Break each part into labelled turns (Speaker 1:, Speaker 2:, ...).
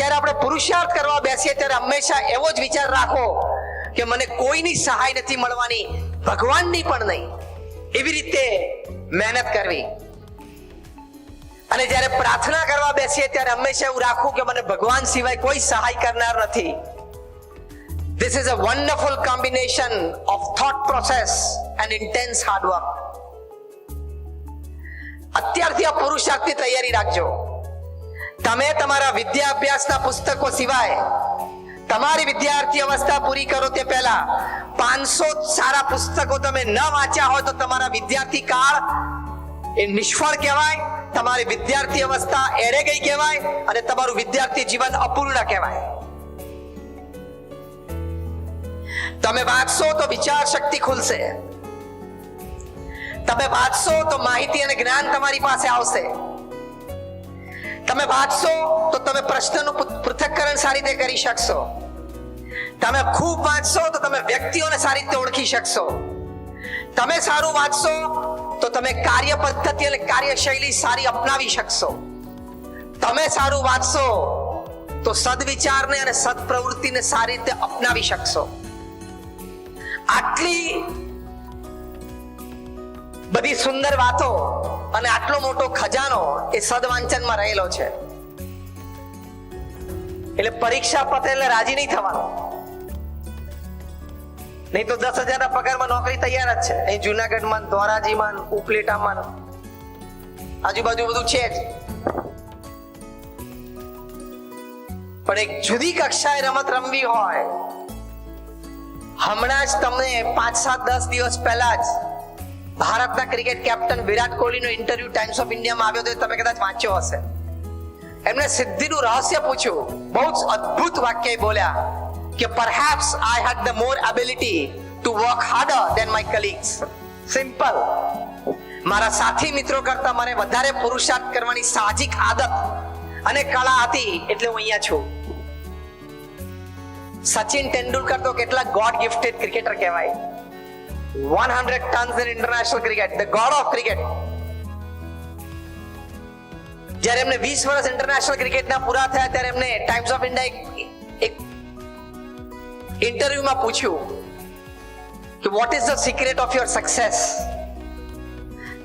Speaker 1: જ્યારે આપણે પુરુષાર્થ કરવા બેસીએ ત્યારે હંમેશા એવો જ વિચાર રાખો કે મને કોઈની સહાય નથી મળવાની, ભગવાનની પણ નહીં. એવી રીતે મહેનત કરવી. અને જ્યારે પ્રાર્થના કરવા બેસીએ ત્યારે હંમેશા એવું રાખવું કે મને ભગવાન સિવાય કોઈ સહાય કરનાર નથી. This is a wonderful combination of thought process and intense hard work. અત્યારથી આ પુરુષાર્થની તૈયારી રાખજો. તમે તમારા વિદ્યા અભ્યાસના પુસ્તકો સિવાય તમારી વિદ્યાર્થી અવસ્થા પૂરી કરો તે પહેલા 500 સારા પુસ્તકો તમે ન વાંચ્યા હોય તો તમારા વિદ્યાર્થી કાળ એ નિષ્ફળ કહેવાય, તમારી વિદ્યાર્થી અવસ્થા એરે ગઈ કહેવાય અને તમારું વિદ્યાર્થી જીવન અપૂર્ણ કહેવાય. તમે વાંચશો તો વિચાર શક્તિ ખુલશે. તમે વાંચશો તો માહિતી અને જ્ઞાન તમારી પાસે આવશે. તમે વાંચશો તો તમે પ્રશ્નનું પૃથ્થકરણ સારી રીતે કરી શકશો. તમે ખૂબ વાંચશો તો તમે વ્યક્તિઓને સારી રીતે ઓળખી શકશો. તમે સારું વાંચશો તો તમે કાર્ય પદ્ધતિ અને કાર્યશૈલી સારી અપનાવી શકશો. તમે સારું વાંચશો તો સદવિચારને અને સદપ્રવૃત્તિને સારી રીતે અપનાવી શકશો. આટલી બધી સુંદર વાતો અને આટલો મોટો ખજાનો એ સદવાંચનમાં રહેલો છે. એટલે પરીક્ષા પતે એટલે રાજી નહીં થવાનું. નહીં તો 10,000 પગારમાં નોકરી તૈયાર જ છે. અહીં જુનાગઢમાં, ધોરાજીમાં, ઉપલેટામાં, આજુબાજુ બધું છે જ. પણ એક જુદી કક્ષાએ રમત રમવી હોય, હમણાં જ તમને 5-7-10 દિવસ પહેલા જ ભારતના ક્રિકેટ કેપ્ટન વિરાટ કોહલીનો ઇન્ટરવ્યુ ટાઈમ્સ ઓફ ઇન્ડિયામાં આવ્યો તો તમે કદાચ વાંચ્યો હશે. એમણે સિદ્ધિનું રહસ્ય પૂછ્યું. બહુ જ અદ્ભુત વાક્ય બોલ્યા કે perhaps I had the more ability to work harder than my colleagues. Simple. મારા સાથી મિત્રો કરતા મને વધારે પુરુષાર્થ કરવાની સાહજિક આદત અને કળા હતી એટલે હું અહીંયા છું. સચિન તેંડુલકર તો કેટલા ગોડ ગિફ્ટેડ ક્રિકેટર કહેવાય. 100 tons in international cricket, the god of cricket. જ્યારે એમને 20 વર્ષ ઇન્ટરનેશનલ ક્રિકેટના પૂરા થયા ત્યારે એમને ટાઈમ્સ ઓફ ઇન્ડિયા એક ઇન્ટરવ્યુમાં પૂછ્યું કે what is the secret of your success.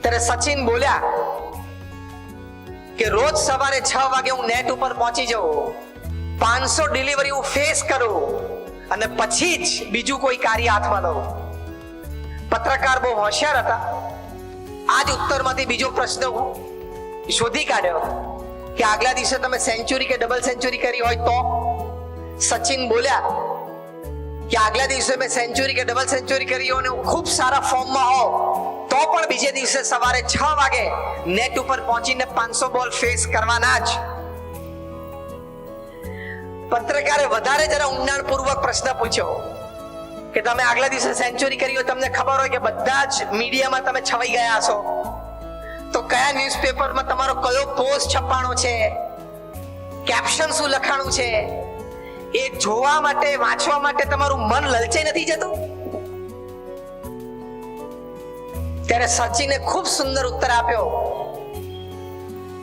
Speaker 1: ત્યારે સચિન બોલ્યા કે રોજ સવારે 6 વાગે હું નેટ ઉપર પહોંચી જાઉં, 500 ડિલિવરી હું ફેસ કરું અને પછી જ બીજું કોઈ કાર્ય હાથમાં લઉં. પત્રકાર બહુ હોશિયાર હતા. આ જ ઉત્તરમાંથી બીજો પ્રશ્ન શોધી કાઢ્યો કે આગલા દિવસે તમે સેન્ચુરી કે ડબલ સેન્ચુરી કરી હોય તો. સચિન બોલ્યા કે આગલા દિવસે મેં સેન્ચુરી કે ડબલ સેન્ચુરી કરી હોય અને ખૂબ સારા ફોર્મમાં હોઉં તો પણ બીજે દિવસે સવારે 6 વાગે નેટ ઉપર પહોંચીને 500 બોલ ફેસ કરવાના જ. પત્રકારે વધારે જરા ઊંડાણપૂર્વક પ્રશ્ન પૂછ્યો કે તમે આગલા દિવસે સેન્ચુરી કરી હોય, તમને ખબર હોય કે બધા જ મીડિયામાં તમે છવાઈ ગયા છો, તો કયા ન્યૂઝપેપરમાં તમારો કયો પોસ્ટ છપાણો છે, કેપ્શન શું લખાણું છે, એ જોવા માટે, વાંચવા માટે તમારું મન લલચાઈ નથી જતું? ત્યારે સચિને ખૂબ સુંદર ઉત્તર આપ્યો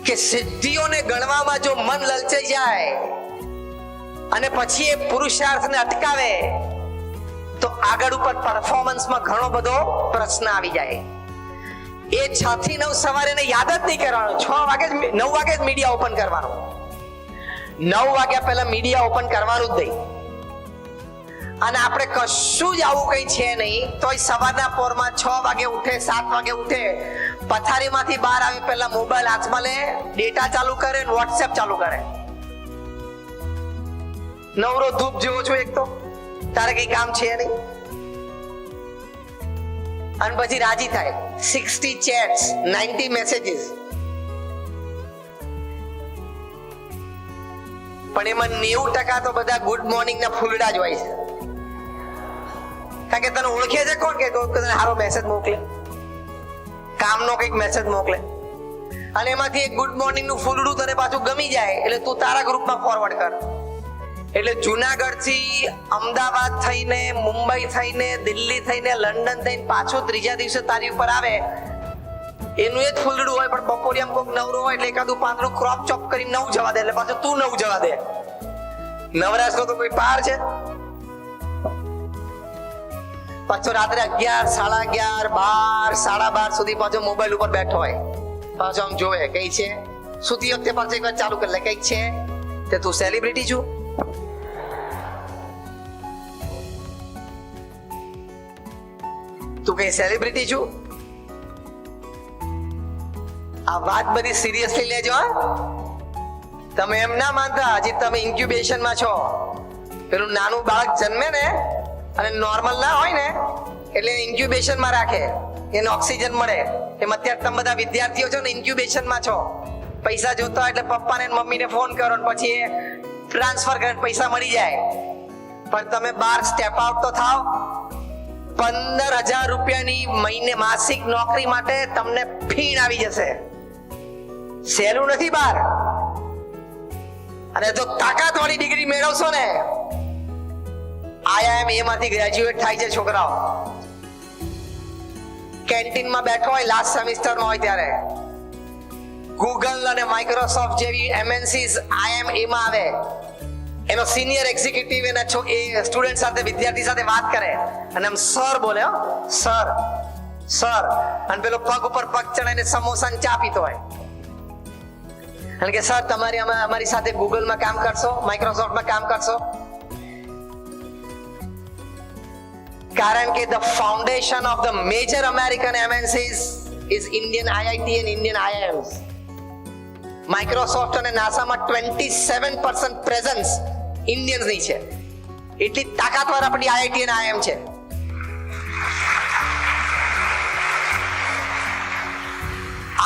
Speaker 1: કે સિદ્ધિઓને ગણવામાં જો મન લલચાઈ જાય અને પછી એ પુરુષાર્થને અટકાવે તો આગળ ઉપર પરફોર્મન્સમાં ઘણો બધો પ્રશ્ન આવી જાય. એ 6 થી 9 સવારે એને યાદ જ નહીં કરવાનું. 9 વાગે જ મીડિયા ઓપન કરવાનું. 9 વાગ્યા પહેલા મીડિયા ઓપન કરવાનું જ નહીં. અને આપણે કશું જ આવું કઈ છે નહીં તોય સવારના પોરમાં 6 વાગે ઉઠે, 7 વાગે ઉઠે, પથારીમાંથી બહાર આવે પહેલા મોબાઈલ હાથમાં લે, ડેટા ચાલુ કરે, વોટ્સએપ ચાલુ કરે. નવરો ધૂપ જેવો છું એક તો, તારે કઈ કામ છે નહીં. અને પછી રાજી થાય. 60 chats, 90 messages. પણ એમાં 90% તો બધા ગુડ મોર્નિંગ ના ફૂલડા જ હોય છે. કારણ કે તને ઓળખે છે કોણ કે તને સારો મેસેજ મોકલે, કામનો કઈક મેસેજ મોકલે, અને એમાંથી એક ગુડ મોર્નિંગ નું ફૂલડું તને પાછું ગમી જાય એટલે તું તારા ગ્રુપમાં ફોરવર્ડ કર. એટલે જુનાગઢ થી અમદાવાદ થઈને, મુંબઈ થઈને, દિલ્હી થઈને, લંડન થઈને પાછું ત્રીજા દિવસે તારી ઉપર આવે એનું એ જ ફૂલડું હોય, પણ બપોરે આમ કોઈક નવરો હોય એટલે એકાદું પાંદડું ક્રોપ ચોપ કરી નવું જવા દે એટલે પાછું તું નવું જવા દે. નવરાશનો તો કોઈ પાર છે? પાછો રાત્રે 11, 11:30, 12, 12:30 સુધી પાછો મોબાઈલ ઉપર બેઠો હોય, પાછો આમ જોવે કઈ છે, સુતી વખતે પાછો એક વાર ચાલુ કરી લે કઈ છે. તે તું સેલિબ્રિટી છું? તું કઈ સેલિબ્રિટી છું? આ વાત બધી સિરિયસલી લેજો. તમે એમ ના માનતા, હજી તમે ઇન્ક્યુબેશનમાં છો. પેલું નાનું બાળક જન્મે ને અને નોર્મલ ના હોય ને એટલે ઇન્ક્યુબેશનમાં રાખે, એને ઓક્સિજન મળે. એમ અત્યારે તમે બધા વિદ્યાર્થીઓ છો ને ઇન્ક્યુબેશનમાં છો. પૈસા જોતા હોય એટલે પપ્પાને મમ્મીને ફોન કરો ને પછી એ ટ્રાન્સફર કરે પૈસા મળી જાય. પણ તમે 12 સ્ટેપ આઉટ તો થાવ. 15,000 રૂપિયાની મહિને માસિક નોકરી માટે તમને ફીણ આવી જશે. સહેલું નથી બાર. અને જો તાકાત વાળી ડિગ્રી મેળવશો ને, IIM માંથી ગ્રેજ્યુએટ થાય છે છોકરાઓ. કેન્ટીનમાં બેઠો હોય લાસ્ટ સેમિસ્ટરમાં હોય ત્યારે ગૂગલ અને માઇક્રોસોફ્ટ જેવી MNCs IIM માં આવે. એનો સિનિયર એક્ઝિક્યુટિવ એના સ્ટુડન્ટ સાથે વિદ્યાર્થી સાથે વાત કરે અને આમ સર બોલે, સર સર, અને પેલો પગ ઉપર પગ ચડાઈને સમોસા ને ચા પીતો હોય. અને કે સર તમારી અમારી સાથે ગૂગલમાં કામ કરશો, માઇક્રોસોફ્ટમાં કામ કરશો? કારણ કે the foundation of the major American MNCs is Indian IIT and Indian IIMs. Microsoft અને નાસામાં 27% પ્રેઝન્સ ઇન્ડિયન્સ ની છે. એટલી તાકાતવાર આપણી IIT અને IIM છે.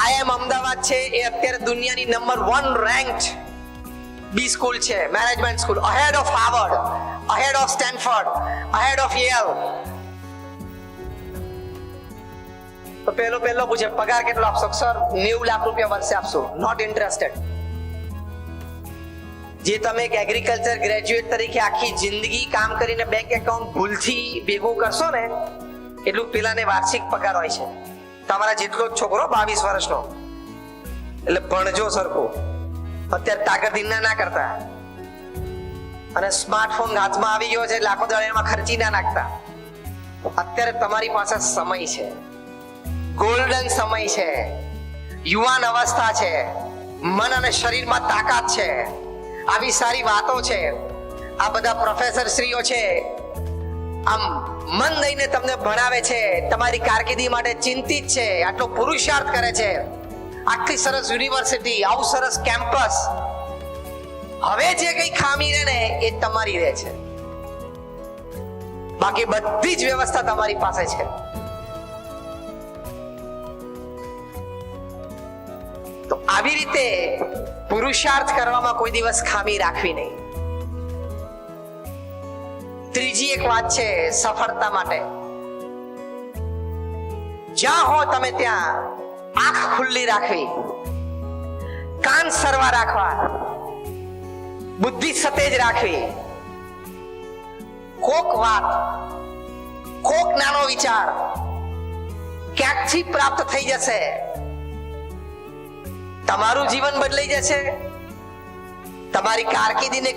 Speaker 1: IIM અમદાવાદ છે એ અત્યારે દુનિયાની નંબર 1 રેન્ક્ડ બી સ્કૂલ છે, management school, ahead of Harvard, ahead of Stanford, ahead of Yale. તો પહેલો પૂછે પગાર કેટલો આપશો? સર 90 લાખ રૂપિયા વર્ષે આપશો. Not interested. જે તમે એક એગ્રીકલ્ચર ગ્રેજ્યુએટ તરીકે આખી જિંદગી કામ કરીને બેંક એકાઉન્ટ ભૂલથી ભેગું કરશો ને એટલું પેલાને વાર્ષિક પગાર હોય છે. તમારા જેટલો જ છોકરો 22 વર્ષનો. એટલે ભણજો સરખું. અત્યારે તાકતથી ના કરતા. અને સ્માર્ટફોન હાથમાં આવી ગયો છે એટલે આખો દાડો એમાં ખર્ચી ના નાખતા. અત્યારે તમારી પાસે સમય છે, ગોલ્ડન સમય છે, યુવાન અવસ્થા છે, મન અને શરીરમાં તાકાત છે, આવી સારી વાતો છે. આ બધા પ્રોફેસર શ્રીઓ છે આમ મન દઈને તમને ભણાવે છે, તમારી કારકિર્દી માટે ચિંતિત છે, આટલો પુરુષાર્થ કરે છે. આટલી સરસ યુનિવર્સિટી, આવું સરસ કેમ્પસ. હવે જે કઈ ખામી રહે ને એ તમારી રહે છે, બાકી બધી જ વ્યવસ્થા તમારી પાસે છે. તો આવી રીતે પુરુષાર્થ કરવામાં કોઈ દિવસ ખામી રાખવી નહીં. ત્રીજી એક વાત છે સફળતા માટે, જ્યાં હો તમે ત્યાં આંખ ખુલ્લી રાખવી, કાન સરવા રાખવા, બુદ્ધિ સતેજ રાખવી. કોક વાત, કોક નાનો વિચાર ક્યાંકથી પ્રાપ્ત થઈ જશે, તમારું જીવન બદલાઈ જશે, તમારી કારકિર્દીને